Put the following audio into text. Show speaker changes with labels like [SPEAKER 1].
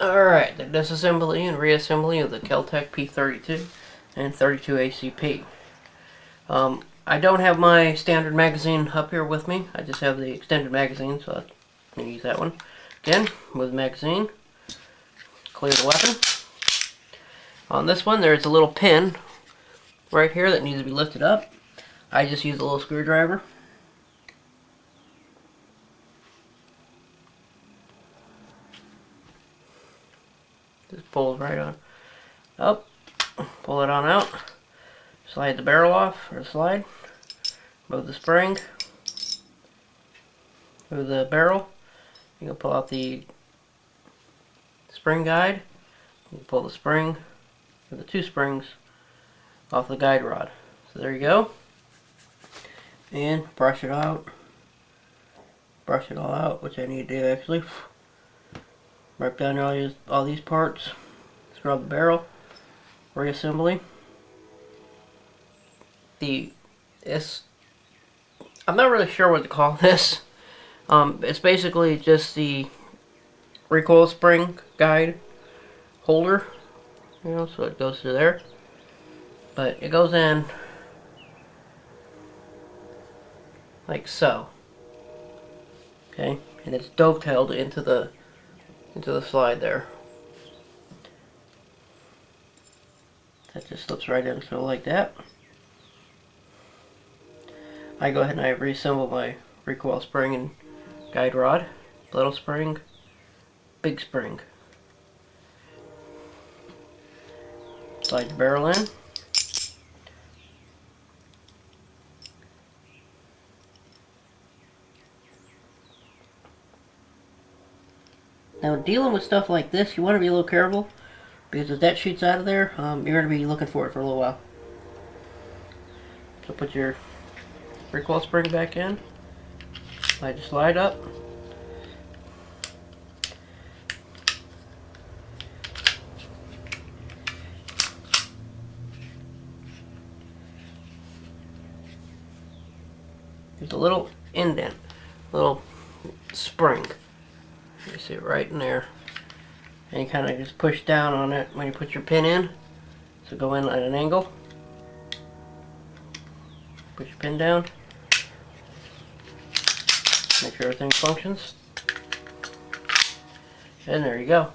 [SPEAKER 1] Alright, the disassembly and reassembly of the Keltec P32 and 32 ACP. I don't have my standard magazine up here with me. I just have the extended magazine, so I'm going to use that one. Again, with the magazine, clear the weapon. On this one, there's a little pin right here that needs to be lifted up. I just use a little screwdriver. Just pull it right on up, pull it on out, slide the barrel off, or slide, move the spring, move the barrel. You can pull out the spring guide, you can pull the spring, or the two springs, off the guide rod. So there you go. And brush it out. Brush it all out, which I need to do actually. Wipe down all these parts. Scrub the barrel. Reassembly. I'm not really sure what to call this. It's basically just the recoil spring guide holder. So it goes through there. But it goes in like so. Okay, and it's dovetailed into the slide there. That just slips right in, so like that. I go ahead and I reassemble my recoil spring and guide rod. Little spring, big spring. Slide the barrel in. Now, dealing with stuff like this, you want to be a little careful, because if that shoots out of there, you're going to be looking for it for a little while. So put your recoil spring back in, slide your slide up, there's a little indent, little spring. You see it right in there, and you kind of just push down on it when you put your pin in, so go in at an angle, push your pin down, make sure everything functions, and there you go.